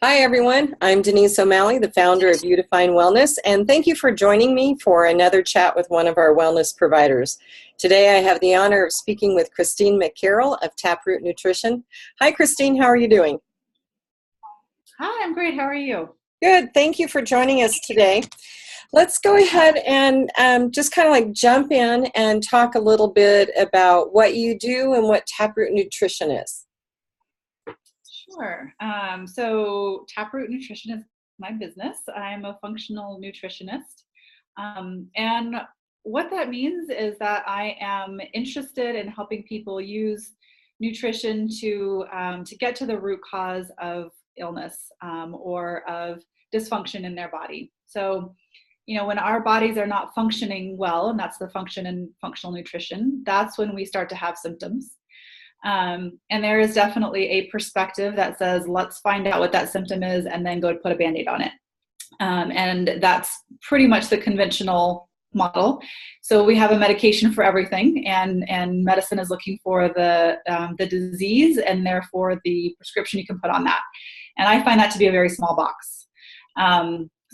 Hi, everyone. I'm Denise O'Malley, the founder of Udefine Wellness, and thank you for joining me for another chat with one of our wellness providers. Today, I have the honor of speaking with Christine MacCarroll of Taproot Nutrition. Hi, Christine. How are you doing? Hi, I'm great. How are you? Good. Thank you for joining us today. Let's go ahead and just kind of like jump in and talk a little bit about what you do and what Taproot Nutrition is. Sure. So Taproot Nutrition is my business. I'm a functional nutritionist. And what that means is that I am interested in helping people use nutrition to get to the root cause of illness or of dysfunction in their body. So, when our bodies are not functioning well, and that's the function in functional nutrition, that's when we start to have symptoms. And there is definitely a perspective that says, let's find out what that symptom is and then go put a Band-Aid on it. And that's pretty much the conventional model. So we have a medication for everything, and medicine is looking for the disease and therefore the prescription you can put on that. And I find that to be a very small box.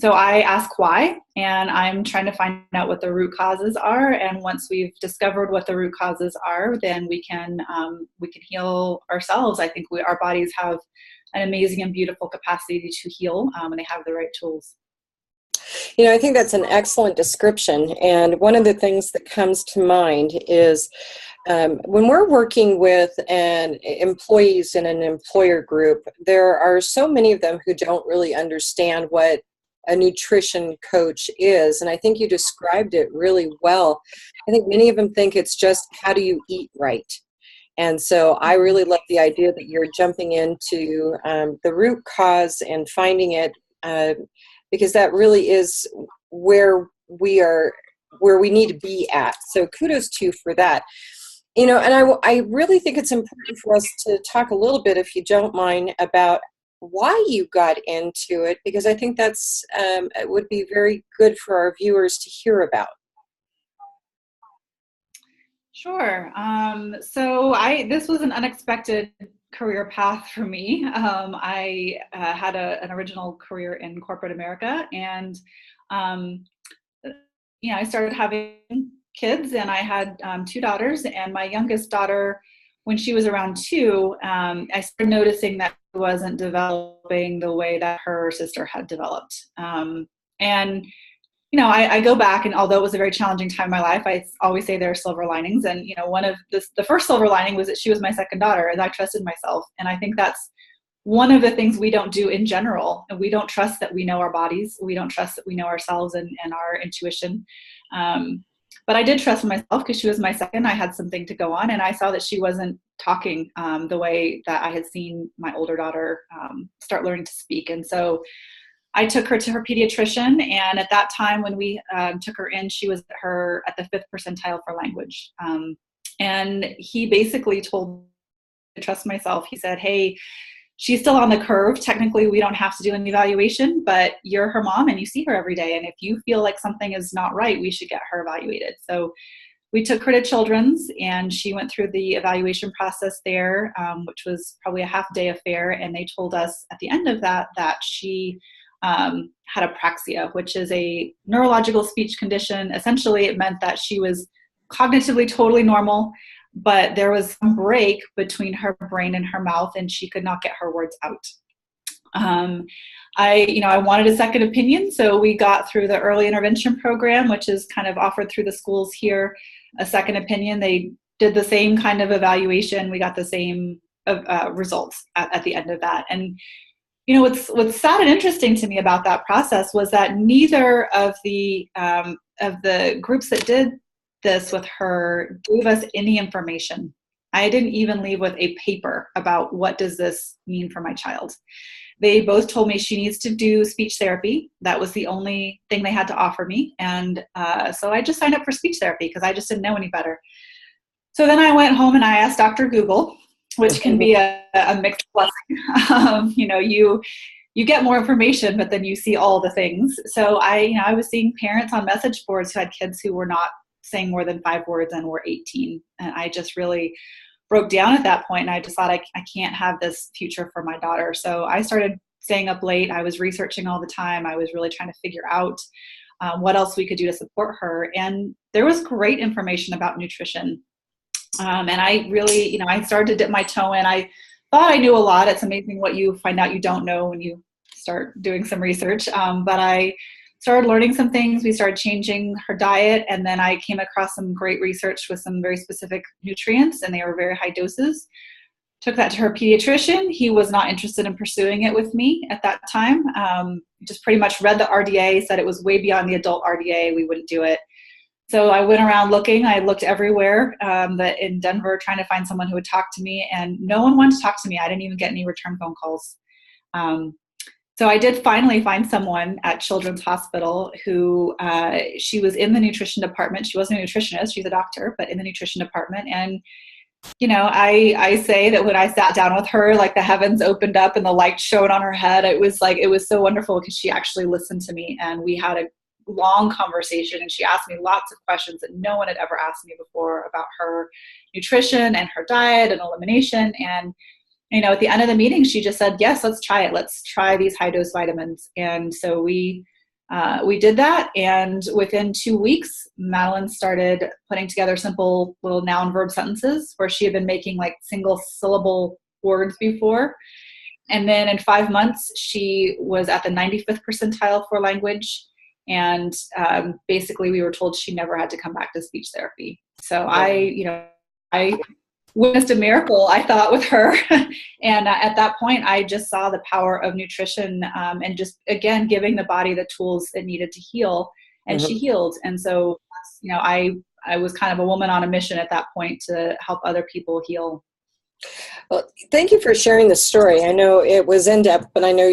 So I ask why, and I'm trying to find out what the root causes are. And once we've discovered what the root causes are, then we can heal ourselves. I think our bodies have an amazing and beautiful capacity to heal when they have the right tools. I think that's an excellent description. And one of the things that comes to mind is when we're working with employees in an employer group, there are so many of them who don't really understand what a nutrition coach is. And I think you described it really well. I think many of them think it's just, how do you eat right? And so I really love the idea that you're jumping into the root cause and finding it, because that really is where we need to be at. So kudos to you for that. And I really think it's important for us to talk a little bit, if you don't mind, about why you got into it, because I think that's it would be very good for our viewers to hear about. Sure. So this was an unexpected career path for me. I had an original career in corporate America, and I started having kids, and I had two daughters, and my youngest daughter, when she was around 2, I started noticing that she wasn't developing the way that her sister had developed. I go back, and although it was a very challenging time in my life, I always say there are silver linings. And, one of the first silver lining was that she was my second daughter, and I trusted myself. And I think that's one of the things we don't do in general. And we don't trust that we know our bodies. We don't trust that we know ourselves and our intuition. But I did trust myself because she was my second. I had something to go on, and I saw that she wasn't talking the way that I had seen my older daughter start learning to speak. And so I took her to her pediatrician, and at that time when we took her in, she was at the 5th percentile for language. And he basically told me to trust myself. He said, hey, she's still on the curve. Technically, we don't have to do an evaluation, but you're her mom and you see her every day. And if you feel like something is not right, we should get her evaluated. So we took her to Children's, and she went through the evaluation process there, which was probably a half-day affair. And they told us at the end of that she had apraxia, which is a neurological speech condition. Essentially, it meant that she was cognitively totally normal, but there was some break between her brain and her mouth, and she could not get her words out. I wanted a second opinion, so we got through the early intervention program, which is kind of offered through the schools here, a second opinion. They did the same kind of evaluation. We got the same results at the end of that. And what's sad and interesting to me about that process was that neither of the groups that did this with her gave us any information. I didn't even leave with a paper about what does this mean for my child. They both told me she needs to do speech therapy. That was the only thing they had to offer me. And so I just signed up for speech therapy because I just didn't know any better. So then I went home and I asked Dr. Google, which can be a mixed blessing. You get more information, but then you see all the things. So I was seeing parents on message boards who had kids who were not saying more than 5 words and were 18. And I just really broke down at that point, and I just thought I can't have this future for my daughter. So I started staying up late. I was researching all the time. I was really trying to figure out what else we could do to support her. And there was great information about nutrition. And I really, I started to dip my toe in. I thought I knew a lot. It's amazing what you find out you don't know when you start doing some research. But I started learning some things. We started changing her diet. And then I came across some great research with some very specific nutrients, and they were very high doses. Took that to her pediatrician. He was not interested in pursuing it with me at that time. Just pretty much read the RDA, said it was way beyond the adult RDA. We wouldn't do it. So I went around looking. I looked everywhere that in Denver, trying to find someone who would talk to me, and no one wanted to talk to me. I didn't even get any return phone calls. So I did finally find someone at Children's Hospital who she was in the nutrition department. She wasn't a nutritionist. She's a doctor, but in the nutrition department. And I say that when I sat down with her, like the heavens opened up and the light shone on her head. It was so wonderful because she actually listened to me, and we had a long conversation, and she asked me lots of questions that no one had ever asked me before about her nutrition and her diet and elimination. And, at the end of the meeting, she just said, yes, let's try it. Let's try these high dose vitamins. And so we did that. And within 2 weeks, Madeline started putting together simple little noun verb sentences where she had been making like single syllable words before. And then in 5 months, she was at the 95th percentile for language. And basically we were told she never had to come back to speech therapy. So I witnessed a miracle, I thought, with her. And at that point, I just saw the power of nutrition and just, again, giving the body the tools it needed to heal. And she healed. And so, I was kind of a woman on a mission at that point to help other people heal. Well, thank you for sharing the story. I know it was in depth, but I know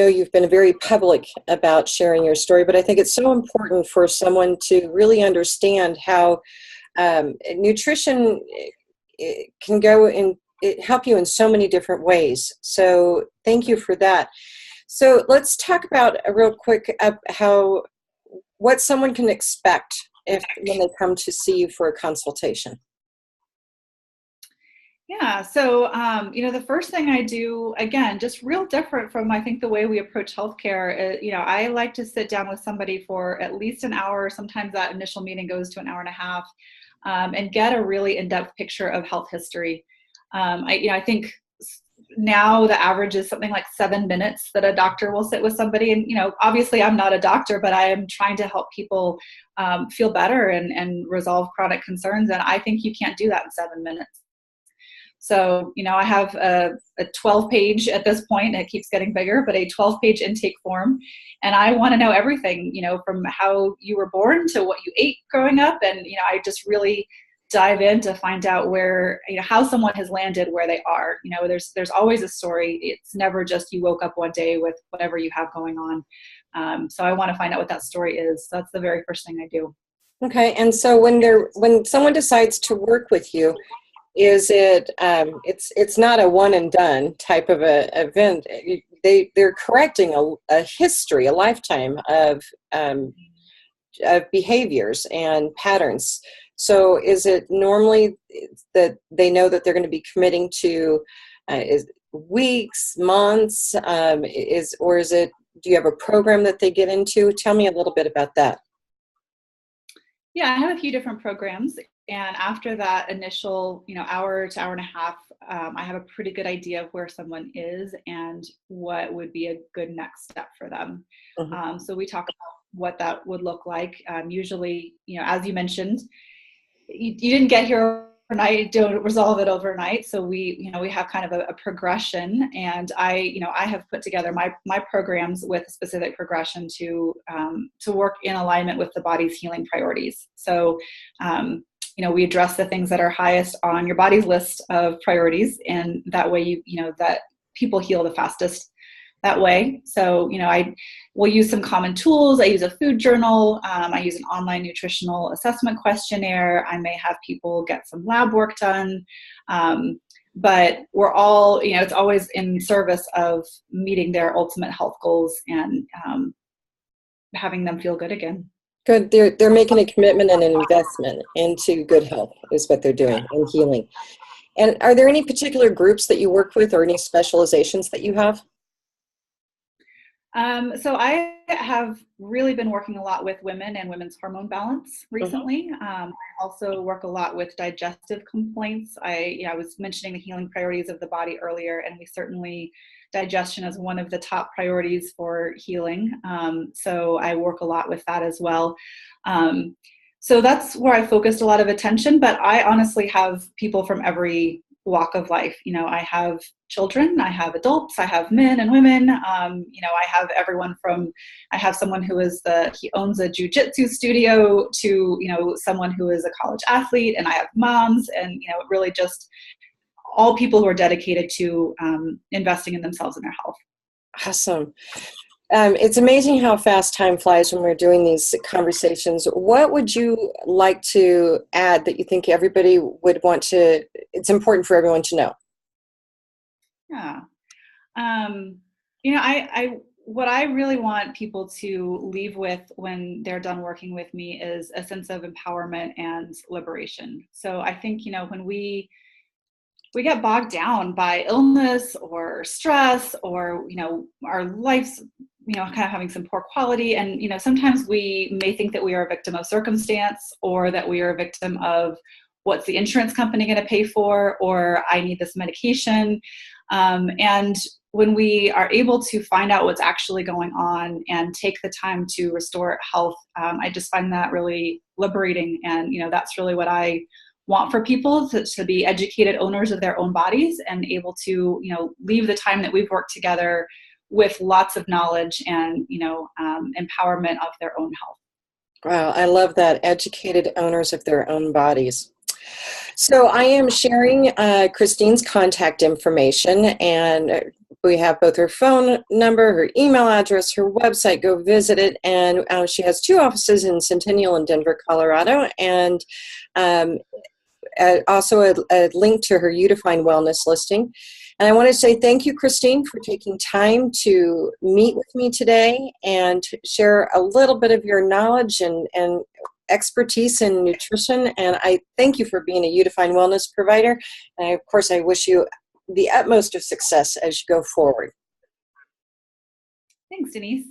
you've been very public about sharing your story, but I think it's so important for someone to really understand how nutrition can go and help you in so many different ways. So thank you for that. So let's talk about real quick what someone can expect when they come to see you for a consultation. Yeah. So, the first thing I do, again, just real different from, I think, the way we approach healthcare. I like to sit down with somebody for at least an hour. Sometimes that initial meeting goes to an hour and a half, and get a really in-depth picture of health history. I think now the average is something like 7 minutes that a doctor will sit with somebody. And, obviously I'm not a doctor, but I am trying to help people feel better and resolve chronic concerns. And I think you can't do that in 7 minutes. So, I have a 12-page at this point, and it keeps getting bigger, but a 12-page intake form. And I want to know everything, from how you were born to what you ate growing up. And, I just really dive in to find out where, how someone has landed where they are. There's always a story. It's never just you woke up one day with whatever you have going on. So I want to find out what that story is. So that's the very first thing I do. Okay. And so when someone decides to work with you, is it it's not a one and done type of a event. They're correcting a history, a lifetime of behaviors and patterns. So is it normally that they know that they're going to be committing to weeks, months, do you have a program that they get into? Tell me a little bit about that. Yeah, I have a few different programs. And after that initial, hour to hour and a half, I have a pretty good idea of where someone is and what would be a good next step for them. Mm-hmm. So we talk about what that would look like. Usually, as you mentioned, you didn't get here overnight, don't resolve it overnight. So we have kind of a progression, and I have put together my programs with a specific progression to work in alignment with the body's healing priorities. So, we address the things that are highest on your body's list of priorities, and that way that people heal the fastest that way. So, I will use some common tools. I use a food journal. I use an online nutritional assessment questionnaire. I may have people get some lab work done. But we're all, it's always in service of meeting their ultimate health goals and having them feel good again. Good. They're making a commitment and an investment into good health is what they're doing, and healing. And are there any particular groups that you work with or any specializations that you have? So I have really been working a lot with women and women's hormone balance Mhm. recently. I also work a lot with digestive complaints. I was mentioning the healing priorities of the body earlier, and we certainly digestion is one of the top priorities for healing. So I work a lot with that as well. Um, so that's where I focused a lot of attention. But I honestly have people from every walk of life. I have children, I have adults, I have men and women. I have everyone from, I have someone he owns a jujitsu studio to, someone who is a college athlete, and I have moms, and, really just all people who are dedicated to investing in themselves and their health. Awesome. It's amazing how fast time flies when we're doing these conversations. What would you like to add that you think everybody would want to, it's important for everyone to know? Yeah. Um, what I really want people to leave with when they're done working with me is a sense of empowerment and liberation. So I think, when we get bogged down by illness or stress, or our life's kind of having some poor quality, and sometimes we may think that we are a victim of circumstance, or that we are a victim of what's the insurance company going to pay for, or I need this medication. And when we are able to find out what's actually going on and take the time to restore health, I just find that really liberating. And that's really what I want for people, to be educated owners of their own bodies, and able to leave the time that we've worked together with lots of knowledge and empowerment of their own health. Wow, I love that. Educated owners of their own bodies. So I am sharing Christine's contact information, and we have both her phone number, her email address, her website. Go visit it. And she has 2 offices in Centennial and Denver, Colorado, and um, also a link to her Udefine Wellness listing. And I want to say thank you, Christine, for taking time to meet with me today and share a little bit of your knowledge and expertise in nutrition. And I thank you for being a Udefine Wellness provider. And of course, I wish you the utmost of success as you go forward. Thanks, Denise.